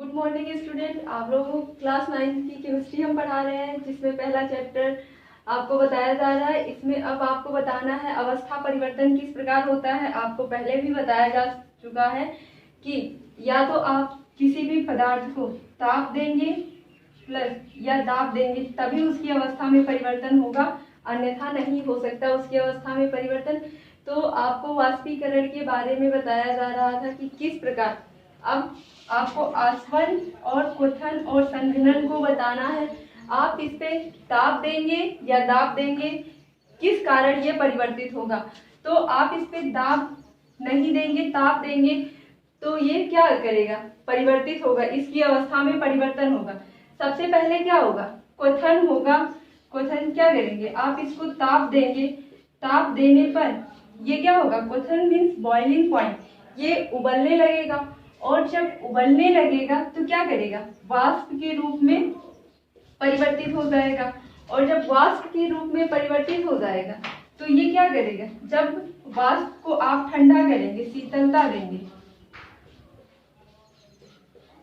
Good morning student. आप लोगों को क्लास 9 की केमिस्ट्री हम पढ़ा रहे हैं, जिसमें पहला चैप्टर आपको बताया जा रहा है। इसमें अब आपको बताना है अवस्था परिवर्तन किस प्रकार होता है। आपको पहले भी बताया जा चुका है कि या तो आप किसी भी पदार्थ को ताप देंगे प्लस या दाब देंगे तभी उसकी अवस्था में परिवर्तन होगा, अन्यथा नहीं हो सकता उसकी अवस्था में परिवर्तन। तो आपको वाष्पीकरण के बारे में बताया जा रहा था कि किस प्रकार अब आपको आसवन और क्वथन और संघनन को बताना है। आप इस पे ताप देंगे या दाब देंगे, किस कारण ये परिवर्तित होगा। तो आप इस पे दाब नहीं देंगे, ताप देंगे तो ये क्या करेगा, परिवर्तित होगा, इसकी अवस्था में परिवर्तन होगा। सबसे पहले क्या होगा, क्वथन होगा। क्वथन क्या करेंगे, आप इसको ताप देंगे, ताप देने पर ये क्या होगा, क्वथन मीन्स बॉइलिंग पॉइंट, ये उबलने लगेगा और जब उबलने लगेगा तो क्या करेगा, वाष्प के रूप में परिवर्तित हो जाएगा। और जब वाष्प के रूप में परिवर्तित हो जाएगा तो ये क्या करेगा, जब वाष्प को आप ठंडा करेंगे, शीतलता देंगे,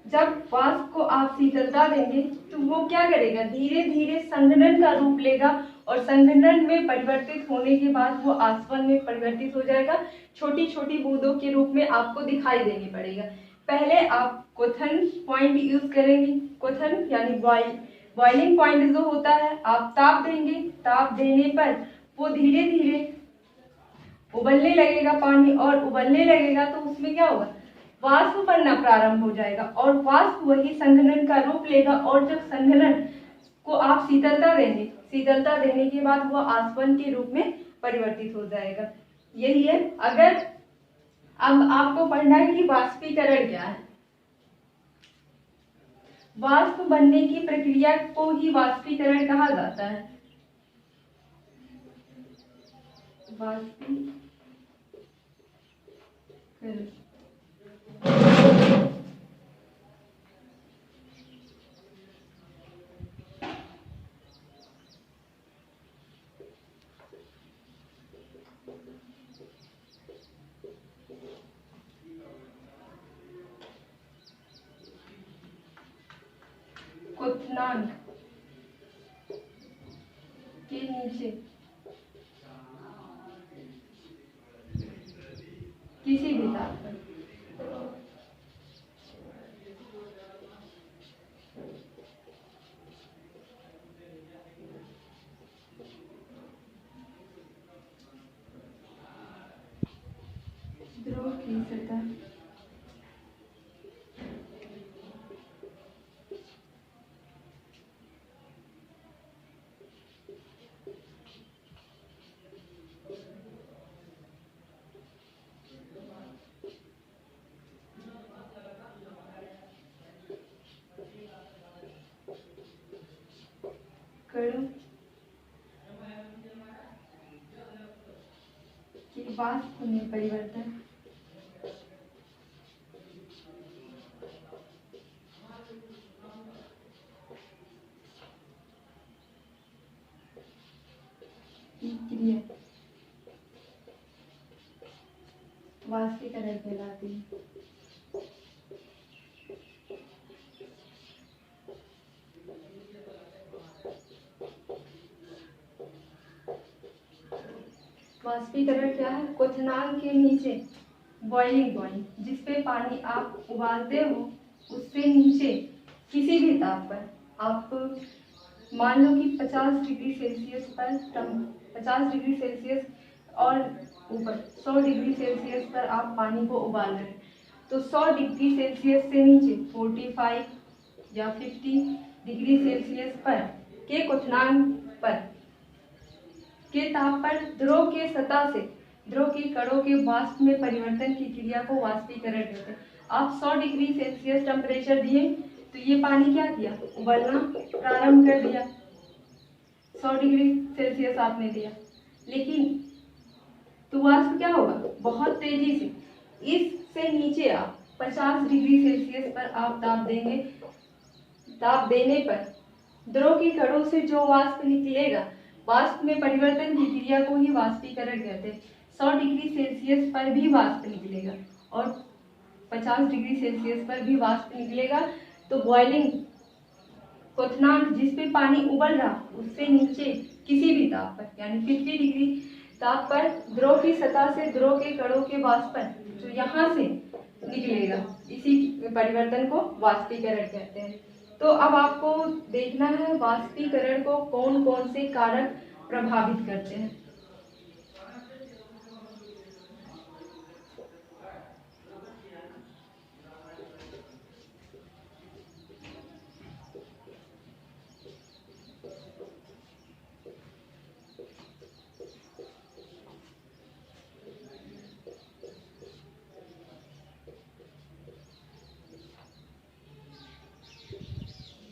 जब वाष्प को आप शीतलता देंगे तो वो क्या करेगा, धीरे धीरे संघनन का रूप लेगा और संघनन में परिवर्तित होने के बाद वो आसवन में परिवर्तित हो जाएगा। छोटी छोटी बूंदों के रूप में आपको दिखाई देनी पड़ेगा। पहले आप क्वथन पॉइंट यूज करेंगे। क्वथन यानी बॉइलिंग पॉइंट जो होता है, आप ताप देंगे, ताप देने पर वो धीरे धीरे उबलने लगेगा पानी, और उबलने लगेगा तो उसमें क्या होगा, वाष्प बनना प्रारंभ हो जाएगा और वाष्प वही संघनन का रूप लेगा। और जब संघनन को आप शीतलता देंगे, शीतलता देने के बाद वह आसवन के रूप में परिवर्तित हो जाएगा। यही है। अगर अब आपको पढ़ना है कि वाष्पीकरण क्या है। वाष्प बनने की प्रक्रिया को ही वाष्पीकरण कहा जाता है। वाष्पीकरण क्वथनांक के नीचे किसी भी ताप पर द्रव की सतह कणों की वाष्प में परिवर्तन की क्रिया वाष्पीकरण कहलाती है। वाष्पीकरण क्या है, क्वथनांक के नीचे बॉइलिंग पॉइंट, जिसपे पानी आप उबालते हो उससे नीचे किसी भी ताप पर आप मान लो कि 50 डिग्री सेल्सियस पर, 50 डिग्री सेल्सियस और ऊपर 100 डिग्री सेल्सियस पर आप पानी को उबाल रहे हैं, तो 100 डिग्री सेल्सियस से नीचे 45 या 50 डिग्री सेल्सियस पर के क्वथनांक पर के ताप पर द्रव के सतह से द्रव के कणों के वाष्प में परिवर्तन की क्रिया को वाष्पीकरण कहते हैं। आप 100 डिग्री सेल्सियस टेम्परेचर दिए तो ये पानी क्या किया, उबलना प्रारंभ कर दिया। 100 डिग्री सेल्सियस आपने दिया, लेकिन तो वाष्प क्या होगा, बहुत तेजी से इससे नीचे आप 50 डिग्री सेल्सियस पर आप ताप देंगे। ताप देने पर द्रव के कणों से जो वाष्प निकलेगा, वाष्प में परिवर्तन की क्रिया को ही वाष्पीकरण कहते हैं। 100 डिग्री सेल्सियस पर भी वाष्प निकलेगा और 50 डिग्री सेल्सियस पर भी वाष्प निकलेगा। तो बॉइलिंग क्वथनांक जिस पे पानी उबल रहा उससे नीचे किसी भी ताप पर यानी 50 डिग्री ताप पर द्रव की सतह से द्रव के कणों के वाष्पन जो यहाँ से निकलेगा, इसी परिवर्तन को वाष्पीकरण कहते हैं। तो अब आपको देखना है वाष्पीकरण को कौन कौन से कारक प्रभावित करते हैं।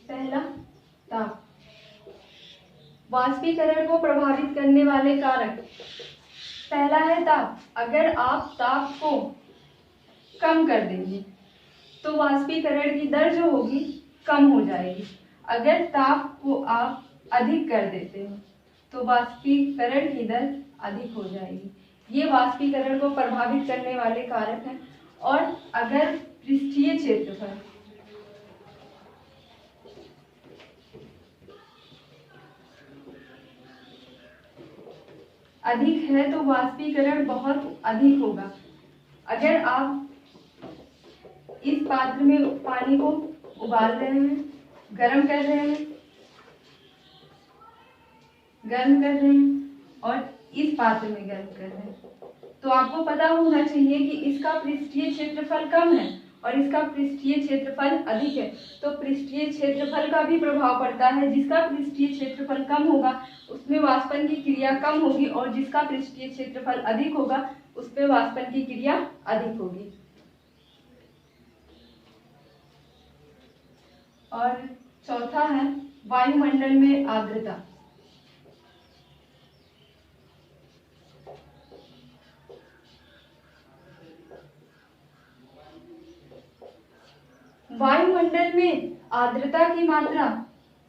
पहला, ताप। वाष्पीकरण को प्रभावित करने वाले कारक, पहला है ताप। अगर आप ताप को कम कर देंगे तो वाष्पीकरण की दर जो होगी कम हो जाएगी। अगर ताप को आप अधिक कर देते हो तो वाष्पीकरण की दर अधिक हो जाएगी। ये वाष्पीकरण को प्रभावित करने वाले कारक हैं। और अगर पृष्ठीय क्षेत्रफल अधिक है तो वाष्पीकरण बहुत अधिक होगा। अगर आप इस पात्र में पानी को उबाल रहे हैं, गर्म कर रहे हैं और इस पात्र में गर्म कर रहे हैं, तो आपको पता होना चाहिए कि इसका पृष्ठीय क्षेत्रफल कम है और इसका पृष्ठीय क्षेत्रफल अधिक है। तो पृष्ठीय क्षेत्रफल का भी प्रभाव पड़ता है। जिसका पृष्ठीय क्षेत्रफल कम होगा उसमें वाष्पन की क्रिया कम होगी और जिसका पृष्ठीय क्षेत्रफल अधिक होगा उसमें वाष्पन की क्रिया अधिक होगी। और चौथा है वायुमंडल में आर्द्रता। वायुमंडल में आर्द्रता की मात्रा,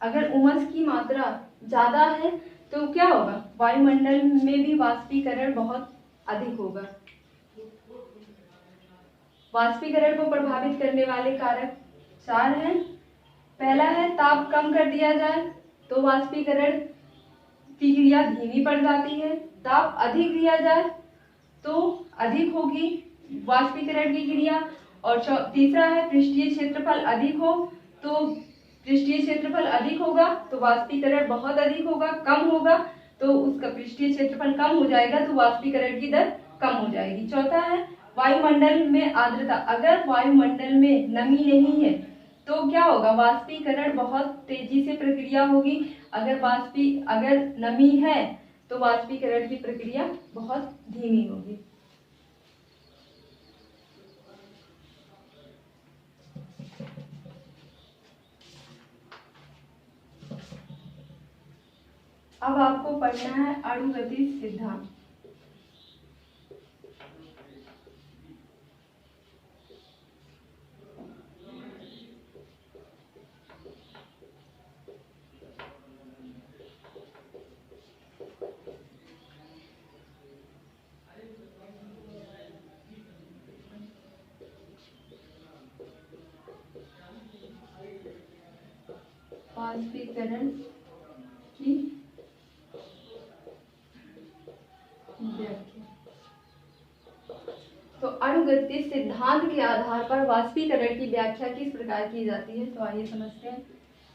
अगर उमस की मात्रा ज्यादा है तो क्या होगा, वायुमंडल में भी वाष्पीकरण बहुत अधिक होगा। वाष्पीकरण को प्रभावित करने वाले कारक 4 हैं। पहला है ताप कम कर दिया जाए तो वाष्पीकरण की क्रिया धीमी पड़ जाती है। ताप अधिक दिया जाए तो अधिक होगी वाष्पीकरण की क्रिया। और तीसरा है पृष्ठीय क्षेत्रफल अधिक हो तो पृष्ठीय क्षेत्रफल अधिक होगा तो वाष्पीकरण बहुत अधिक होगा। कम होगा तो उसका पृष्ठीय क्षेत्रफल कम हो जाएगा तो वाष्पीकरण की दर कम हो जाएगी। चौथा है वायुमंडल में आर्द्रता। अगर वायुमंडल में नमी नहीं है तो क्या होगा, वाष्पीकरण बहुत तेजी से प्रक्रिया होगी। अगर नमी है तो वाष्पीकरण की प्रक्रिया बहुत धीमी होगी। अब आपको पढ़ना है अणुगतिज सिद्धांत। वाष्पीकरण की व्याख्या। तो अणुगतिज सिद्धांत के आधार पर वाष्पीकरण की व्याख्या किस प्रकार की जाती है, तो आइए समझते हैं।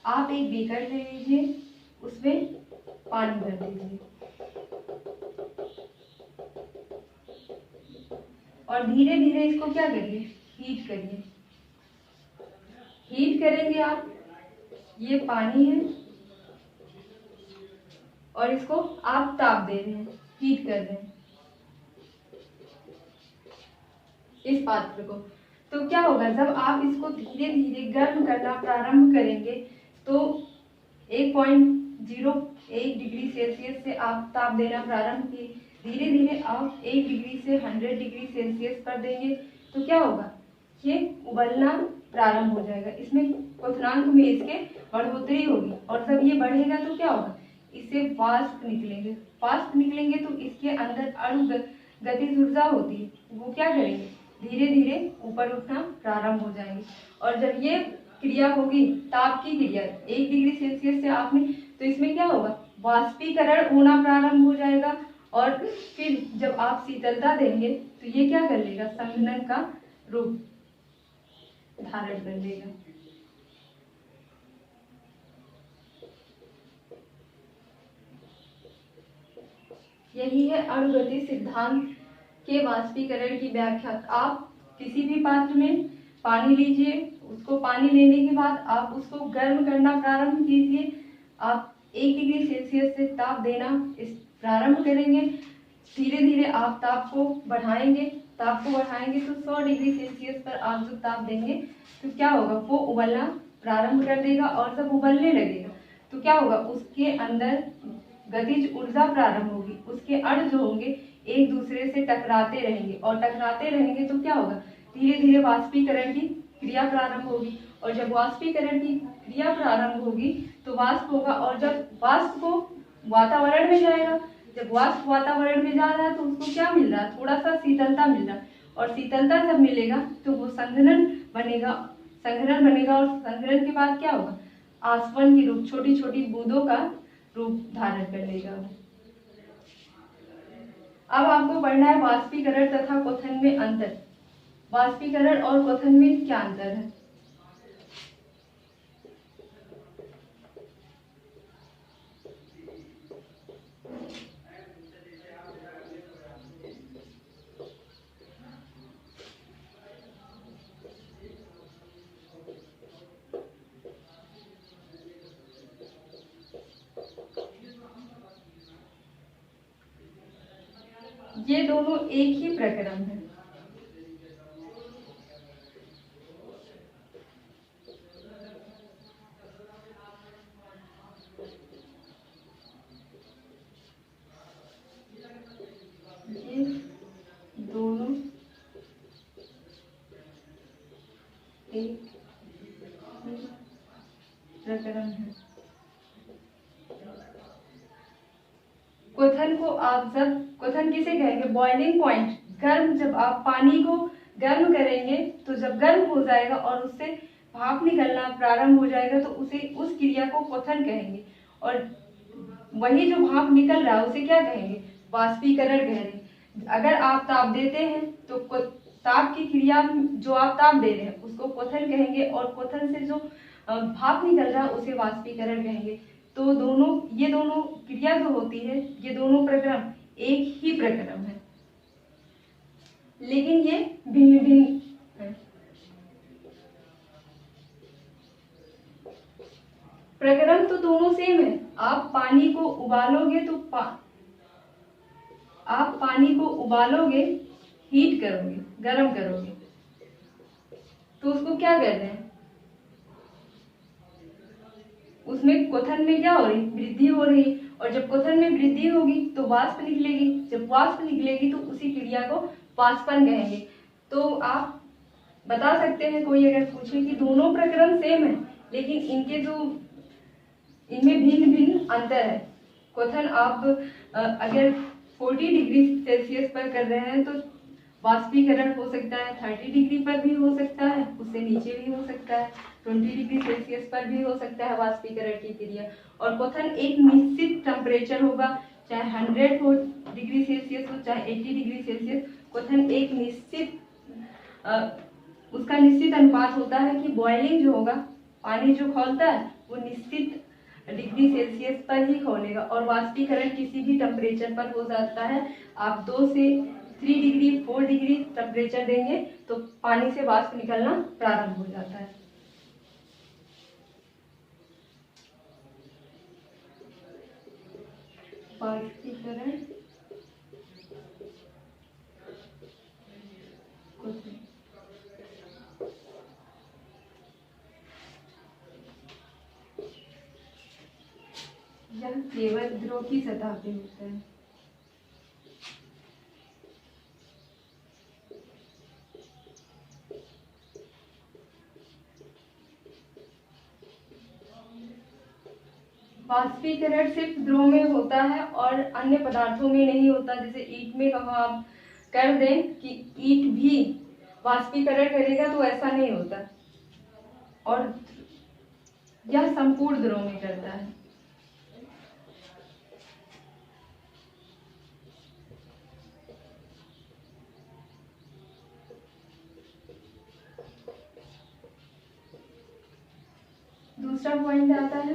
आप एक बीकर ले लीजिए, उसमें पानी भर दीजिए और धीरे धीरे इसको क्या करिए, हीट करिए। हीट करेंगे आप, ये पानी है और इसको आप ताप दे रहे हैं, हीट कर रहे हैं इस पात्र को। तो क्या होगा, जब आप इसको धीरे धीरे गर्म करना प्रारंभ करेंगे तो 1.01 डिग्री सेल्सियस से आप ताप देना प्रारंभ किए। धीरे धीरे आप 1 डिग्री से 100 डिग्री सेल्सियस पर देंगे तो क्या होगा, ये उबलना प्रारंभ हो जाएगा। इसमें क्वथनांक में इसके बढ़ोतरी होगी और जब ये बढ़ेगा तो क्या होगा, इससे वाष्प निकलेंगे। वाष्प निकलेंगे तो इसके अंदर अणु गतिज ऊर्जा होती है, वो क्या करेंगे, धीरे धीरे ऊपर उठना प्रारंभ हो जाएंगे। और जब ये क्रिया होगी, ताप की क्रिया 1 डिग्री सेल्सियस से आपने, तो इसमें क्या होगा, वाष्पीकरण होना प्रारंभ हो जाएगा। और फिर जब आप शीतलता देंगे तो ये क्या कर लेगा, संघनन का रूप धारण कर लेगा। यही है अणुगति सिद्धांत के वाष्पीकरण की व्याख्या। आप किसी भी पात्र में पानी लीजिए, उसको पानी लेने के बाद आप उसको गर्म करना प्रारंभ कीजिए। आप 1 डिग्री सेल्सियस से ताप देना इस प्रारंभ करेंगे, धीरे धीरे आप ताप को बढ़ाएंगे तो 100 डिग्री सेल्सियस पर आप जो ताप देंगे तो क्या होगा, वो उबलना प्रारंभ कर देगा। और जब उबलने लगेगा तो क्या होगा, उसके अंदर गतिज ऊर्जा प्रारंभ होगी, उसके अणु जो होंगे एक दूसरे से टकराते रहेंगे, और टकराते रहेंगे तो क्या होगा, धीरे धीरे वाष्पीकरण की क्रिया प्रारंभ होगी। और जब वाष्पीकरण की क्रिया प्रारंभ होगी तो वाष्प होगा, और जब वाष्प को वातावरण में जाएगा, जब वाष्प वातावरण में जा रहा है तो उसको क्या मिल रहा है, थोड़ा सा शीतलता मिल रहा है। और शीतलता जब मिलेगा तो वो संघनन बनेगा, और संघनन के बाद क्या होगा, आसवन की रूप, छोटी छोटी बूंदों का रूप धारण कर लेगा। अब आपको पढ़ना है वाष्पीकरण तथा क्वथन में अंतर। वाष्पीकरण और क्वथन में क्या अंतर है। ये दोनों एक ही प्रक्रम है। ये दोनों एक प्रक्रम है। क्वथन को आप जब, क्वथन किसे कहेंगे, बॉइलिंग पॉइंट, गर्म, जब आप पानी को गर्म करेंगे तो जब गर्म हो जाएगा और उससे भाप निकलना प्रारंभ हो जाएगा तो उसे, उस क्रिया को क्वथन कहेंगे। और वही जो भाप निकल रहा है उसे क्या कहेंगे, वाष्पीकरण कहेंगे। अगर आप ताप देते हैं तो ताप की क्रिया जो आप ताप दे रहे हैं उसको क्वथन कहेंगे, और क्वथन से जो भाप निकल रहा है उसे वाष्पीकरण कहेंगे। तो ये दोनों क्रिया जो होती है, ये दोनों प्रक्रम एक ही प्रक्रम है, लेकिन ये भिन्न भिन्न है। प्रक्रम तो दोनों सेम है। आप पानी को उबालोगे तो आप पानी को उबालोगे, हीट करोगे, गर्म करोगे, तो उसको क्या कहते हैं, उसमें क्वथन में क्या हो रही, वृद्धि हो रही। और जब क्वथन में वृद्धि होगी तो वाष्प निकलेगी, जब वाष्प निकलेगी तो उसी क्रिया को वाष्पन कहेंगे। तो आप बता सकते हैं, कोई अगर पूछे कि दोनों प्रक्रम सेम है लेकिन इनमें भिन्न भिन्न अंतर है। क्वथन आप अगर 40 डिग्री सेल्सियस पर कर रहे हैं तो वाष्पीकरण हो सकता है 30 डिग्री पर भी हो सकता है, उससे नीचे भी हो सकता है, 20 डिग्री सेल्सियस पर भी हो सकता है वाष्पीकरण की क्रिया। और क्वथन एक निश्चित टेम्परेचर होगा, चाहे 100 हो डिग्री सेल्सियस हो, चाहे 80 डिग्री सेल्सियस। क्वथन एक निश्चित उसका निश्चित अनुपात होता है कि बॉइलिंग जो होगा, पानी जो खौलता है वो निश्चित डिग्री सेल्सियस पर ही खोलेगा। और वाष्पीकरण किसी भी टेम्परेचर पर हो जाता है। आप 2 से 3 डिग्री 4 डिग्री टेम्परेचर देंगे तो पानी से वाष्प निकलना प्रारंभ हो जाता है। वाष्पीकरण यह केवल द्रव की सतह पे होता है। वाष्पीकरण सिर्फ द्रव में होता है और अन्य पदार्थों में नहीं होता। जैसे ईंट में कहो आप कर दें कि ईंट भी वाष्पीकरण करेगा तो ऐसा नहीं होता। और यह संपूर्ण द्रव में करता है। दूसरा पॉइंट आता है,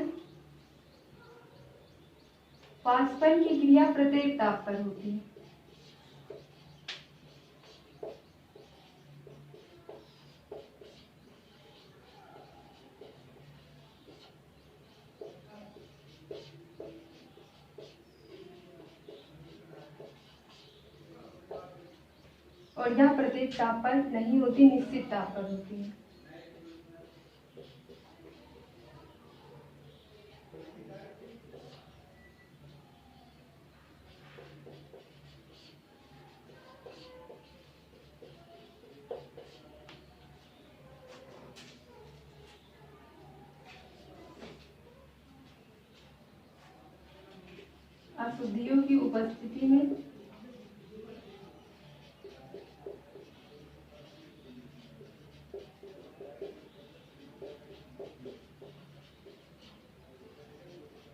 वाष्पन की क्रिया प्रत्येक ताप पर होती है। और यह प्रत्येक ताप पर नहीं होती, निश्चित ताप पर होती है। अशुद्धियों की उपस्थिति में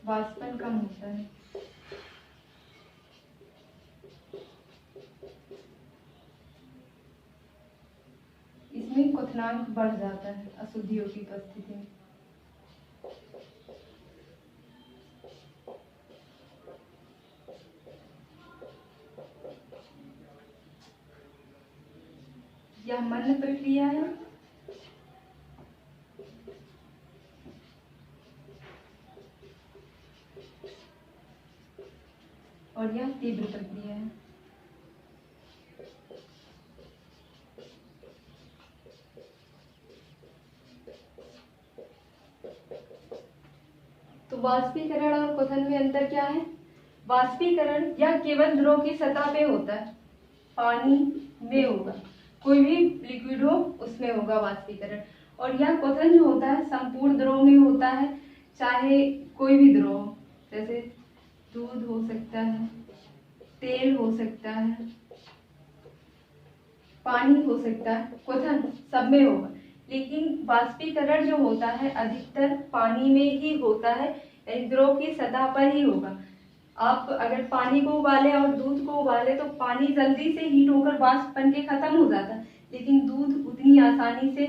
वाष्पन कम होता है। इसमें क्वथनांक बढ़ जाता है अशुद्धियों की उपस्थिति में। यह मंद प्रक्रिया है और यह तीव्र प्रक्रिया है। तो वाष्पीकरण और क्वथन में अंतर क्या है? वाष्पीकरण यह केवल द्रव की सतह पे होता है, पानी में होगा, कोई भी लिक्विड हो उसमें होगा वाष्पीकरण। और यह क्वथन जो होता है संपूर्ण द्रव में होता है, चाहे कोई भी द्रव हो, जैसे दूध हो सकता है, तेल हो सकता है, पानी हो सकता है, क्वथन सब में होगा। लेकिन वाष्पीकरण जो होता है अधिकतर पानी में ही होता है, यानी द्रव की सतह पर ही होगा। आप अगर पानी को उबाले और दूध को उबाले तो पानी जल्दी से हीट होकर वाष्प बन के खत्म हो जाता है, लेकिन दूध उतनी आसानी से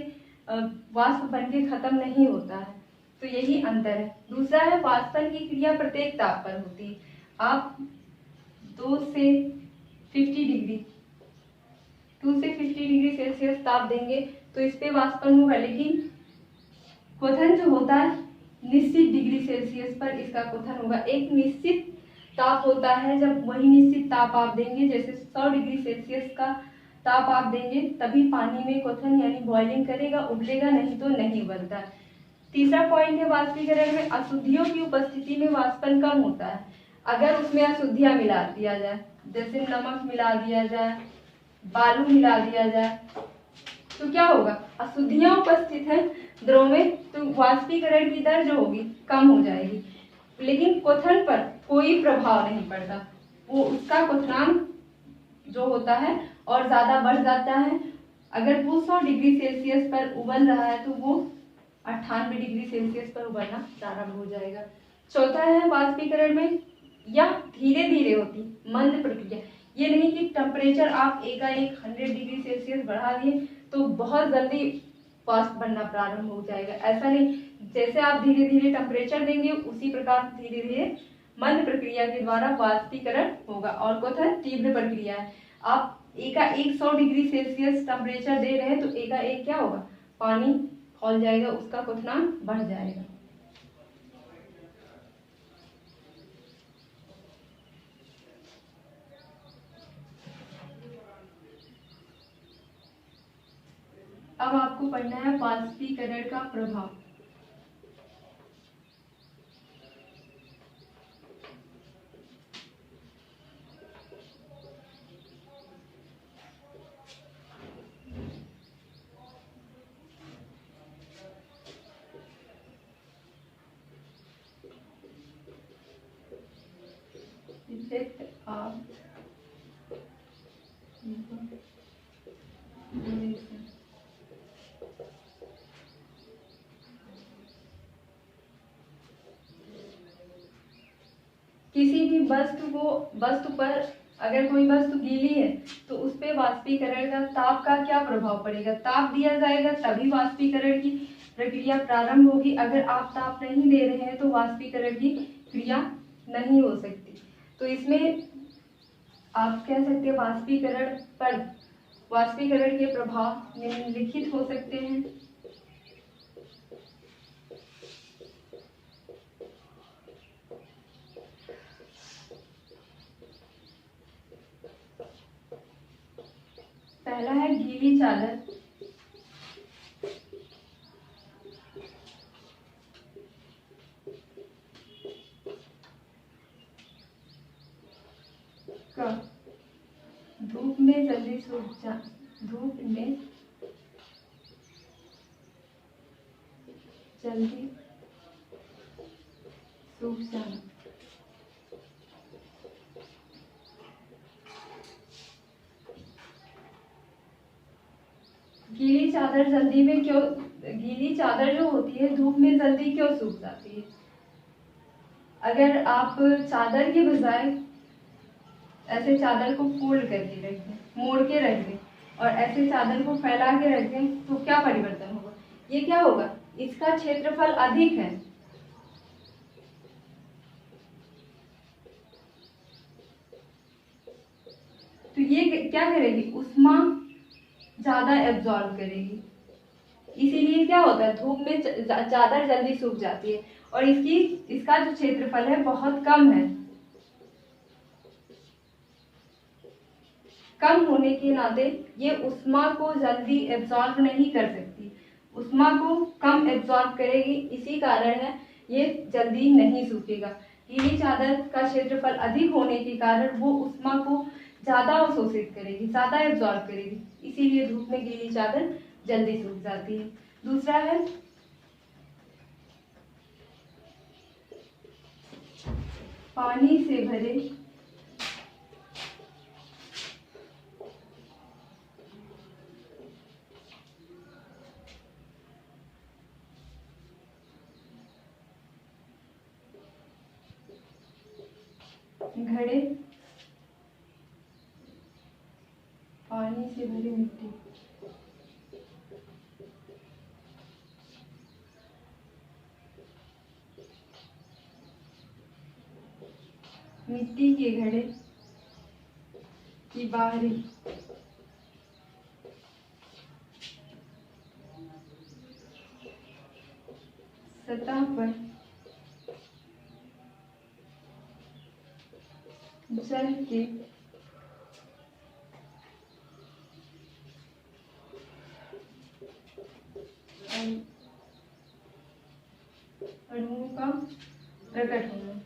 वाष्प बन के खत्म नहीं होता है। तो यही अंतर है। दूसरा है वाष्पन की क्रिया प्रत्येक ताप पर होती है। आप 2 से 50 डिग्री सेल्सियस ताप देंगे तो इस पे वाष्पन होगा, लेकिन क्वथन जो होता है निश्चित डिग्री सेल्सियस पर इसका क्वथन होगा। एक निश्चित ताप होता है, जब वही निश्चित ताप आप देंगे, जैसे 100 डिग्री सेल्सियस का ताप आप देंगे तभी पानी में क्वथन यानी बॉइलिंग करेगा, उबलेगा, नहीं तो नहीं उबलता। तीसरा पॉइंट है वाष्पीकरण में अशुद्धियों की उपस्थिति में वाष्पन कम होता है। अगर उसमें अशुद्धियां मिला दिया जाए, जैसे नमक मिला दिया जाए, बालू मिला दिया जाए, तो क्या होगा? अशुद्धियां उपस्थित है द्रव में, तो वाष्पीकरण की दर जो होगी कम हो जाएगी, लेकिन क्वथन पर कोई प्रभाव नहीं पड़ता। वो उसका क्वथनांक जो होता है और ज्यादा बढ़ जाता है। अगर वो 100 डिग्री सेल्सियस पर उबल रहा है तो वो 98 डिग्री सेल्सियस पर उबलना प्रारंभ हो जाएगा। चौथा है वाष्पीकरण में यह धीरे धीरे होती मंद प्रक्रिया। ये नहीं कि टेम्परेचर आप एकाएक 100 डिग्री सेल्सियस बढ़ा दिए तो बहुत जल्दी वाष्प बनना प्रारंभ हो जाएगा, ऐसा नहीं। जैसे आप धीरे धीरे टेम्परेचर देंगे उसी प्रकार धीरे धीरे मंद प्रक्रिया के द्वारा वाष्पीकरण होगा। और क्वथन तीव्र प्रक्रिया है। आप एकाएक 100 डिग्री सेल्सियस टेम्परेचर दे रहे हैं तो एकाएक क्या होगा? पानी खौल जाएगा, उसका क्वथनांक बढ़ जाएगा। अब आपको पढ़ना है वाष्पीकरण का प्रभाव। Effect of evaporation. किसी भी वस्तु पर अगर कोई वस्तु गीली है तो उस पे वाष्पीकरण का ताप का क्या प्रभाव पड़ेगा? ताप दिया जाएगा तभी वाष्पीकरण की प्रक्रिया प्रारंभ होगी। अगर आप ताप नहीं दे रहे हैं तो वाष्पीकरण की क्रिया नहीं हो सकती। तो इसमें आप कह सकते हैं वाष्पीकरण के प्रभाव निम्नलिखित हो सकते हैं। पहला है गीली चादर। का धूप में जल्दी सूख जाना। गीली चादर जो होती है धूप में जल्दी क्यों सूख जाती है? अगर आप चादर के बजाय ऐसे चादर को फोल्ड करके रख दें, मोड़ के रख दें और ऐसे चादर को फैला के रख दें तो क्या परिवर्तन होगा? ये क्या होगा? इसका क्षेत्रफल अधिक है, तो ये क्या करेगी? ऊष्मा ज्यादा एब्जॉर्ब करेगी। इसीलिए क्या होता है? धूप में चादर जल्दी सूख जाती है और इसका जो क्षेत्रफल है बहुत कम है। कम होने के नाते ये ऊष्मा को जल्दी एब्जॉर्ब नहीं कर सकती, ऊष्मा को कम एब्जॉर्ब करेगी, इसी कारण है ये जल्दी नहीं सूखेगा। गीली चादर का क्षेत्रफल अधिक होने के कारण वो ऊष्मा को ज्यादा अवशोषित करेगी, ज्यादा एब्जॉर्ब करेगी, इसीलिए धूप में गीली चादर जल्दी सूख जाती है। दूसरा है पानी से भरे घड़े, पानी से भरी मिट्टी। मिट्टी के घड़े की बाहरी सतह पर जल के अणुओं का प्रकट होना।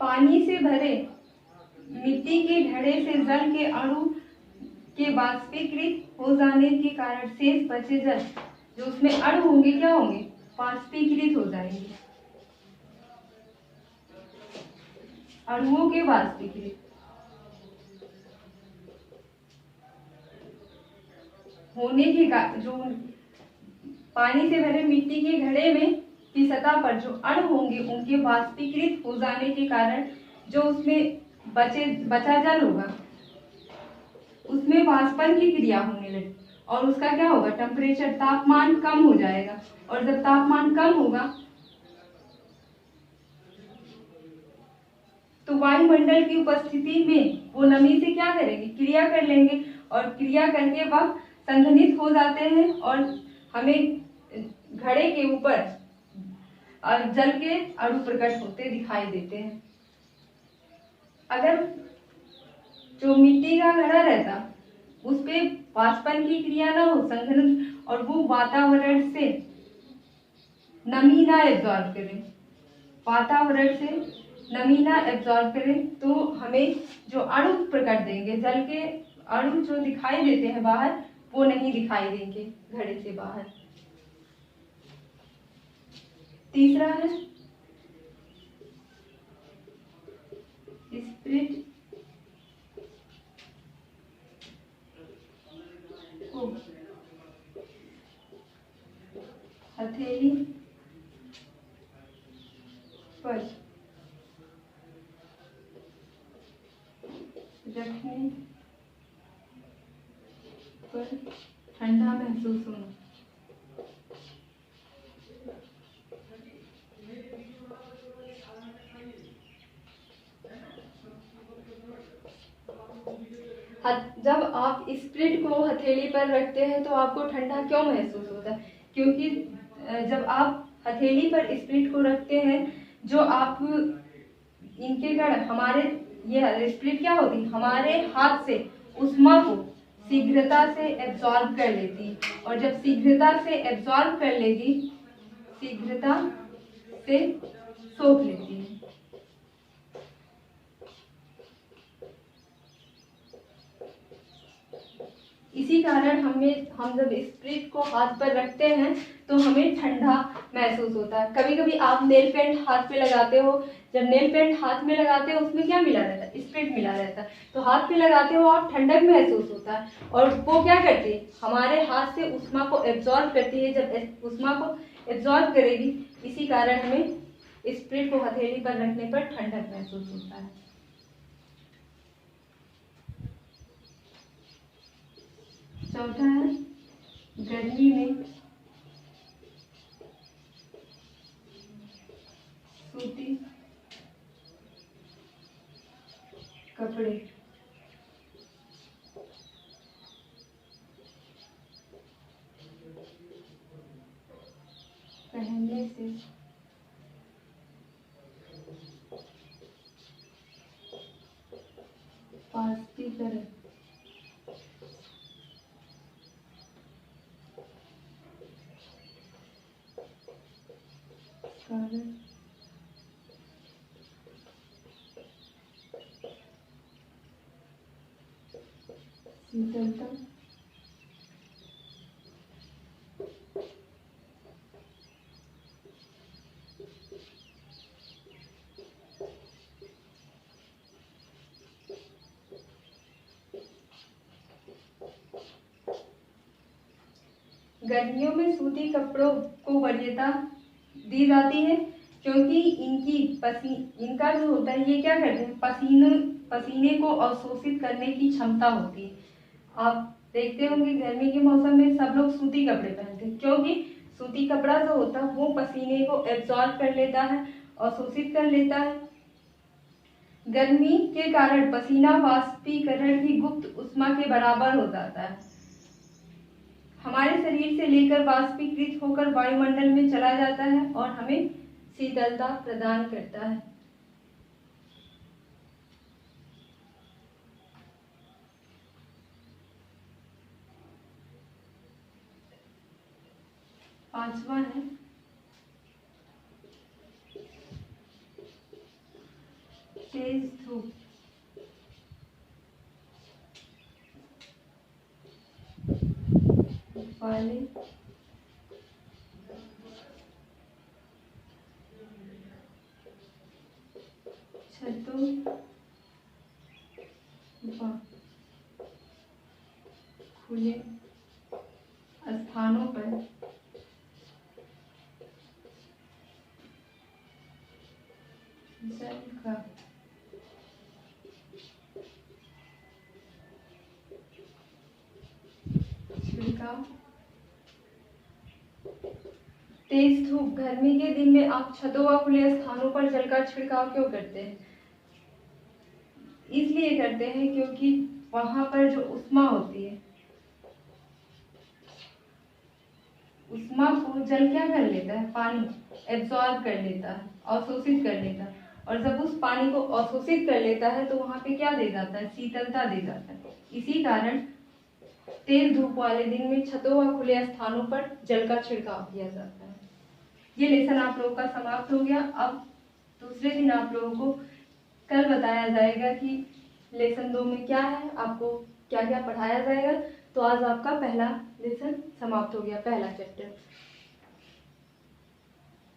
पानी से भरे मिट्टी के घड़े से जल के अणु के वाष्पीकृत हो जाने के कारण शेष बचे जल जो उसमें अणु होंगे क्या होंगे? वाष्पीकृत हो जाएंगे। अणुओं के वाष्पीकृत होने के जो पानी से भरे मिट्टी के घड़े में की सतह पर जो अणु होंगे उनके वाष्पीकृत हो जाने के कारण जो उसमें बचा जल होगा उसमें वाष्पन की क्रिया होने लगी और उसका क्या होगा? टेम्परेचर, तापमान कम हो जाएगा। और जब तापमान कम होगा तो वायुमंडल की उपस्थिति में वो नमी से क्या करेंगे? क्रिया कर लेंगे और क्रिया करके वह संघनित हो जाते हैं और हमें घड़े के ऊपर जल के अणु प्रकट होते दिखाई देते हैं। अगर जो मिट्टी का घड़ा रहता उस पे वाष्पन की क्रिया ना हो, संघनन, और वो वातावरण से नमी ना एब्जॉर्ब करे, तो हमें जो अणु प्रकट देंगे, जल के अणु जो दिखाई देते हैं बाहर, वो नहीं दिखाई देंगे घड़े से बाहर। तीसरा है स्प्रिट को हथेली पर रखने पर ठंडा महसूस होना। जब आप स्प्रिट को हथेली पर रखते हैं तो आपको ठंडा क्यों महसूस होता है? क्योंकि जब आप हथेली पर स्प्रिट को रखते हैं, जो आप इनके कण हमारे, ये स्प्रिट क्या होती है, हमारे हाथ से उष्मा को शीघ्रता से एब्जॉर्ब कर लेती है, और जब शीघ्रता से एब्जॉर्ब कर लेगी, शीघ्रता से सोख लेती है। इसी कारण हम जब स्प्रिट को हाथ पर रखते हैं तो हमें ठंडा महसूस होता है। कभी कभी आप नेल पेंट हाथ पे लगाते हो, जब नेल पेंट हाथ में लगाते हो उसमें क्या मिला रहता है? स्प्रिट मिला रहता है। तो हाथ पे लगाते हो और ठंडक महसूस होता है, और वो क्या करती है, हमारे हाथ से उष्मा को एब्जॉर्ब करती है। जब उष्मा को एब्जॉर्ब करेगी, इसी कारण हमें स्प्रिट को हथेली पर रखने पर ठंडक महसूस होता है। चौथा है गर्मी में सूती कपड़े पहनने से वाष्पीकरण कारण शीतलता गर्मियों में सूती कपड़ों को वरीयता दी जाती है, क्योंकि इनका जो होता है, ये क्या करते हैं, पसीने को अवशोषित करने की क्षमता होती है। आप देखते होंगे गर्मी के मौसम में सब लोग सूती कपड़े पहनते हैं, क्योंकि सूती कपड़ा जो होता है वो पसीने को एब्जॉर्ब कर लेता है, अवशोषित कर लेता है। गर्मी के कारण पसीना वाष्पीकरण की गुप्त उष्मा के बराबर हो जाता है, हमारे शरीर से लेकर वाष्पीकृत होकर वायुमंडल में चला जाता है और हमें शीतलता प्रदान करता है। पांचवा है तेज धूप वाले छतों व खुले स्थानों पर जल का छिड़काव। तेज धूप, गर्मी के दिन में आप छतों व खुले स्थानों पर जल का छिड़काव क्यों करते हैं? इसलिए करते हैं क्योंकि वहां पर जो उष्मा होती है, उष्मा को जल क्या कर लेता है, पानी एब्जॉर्ब कर लेता है, अवशोषित कर लेता है, और जब उस पानी को अवशोषित कर लेता है तो वहां पे क्या दे जाता है, शीतलता दे जाता है। इसी कारण तेज धूप वाले दिन में छतों व खुले स्थानों पर जल का छिड़काव किया जाता है। ये लेसन आप लोगों का समाप्त हो गया। अब दूसरे दिन आप लोगों को कल बताया जाएगा कि लेसन 2 में क्या है, आपको क्या क्या पढ़ाया जाएगा। तो आज आपका पहला लेसन समाप्त हो गया, पहला चैप्टर।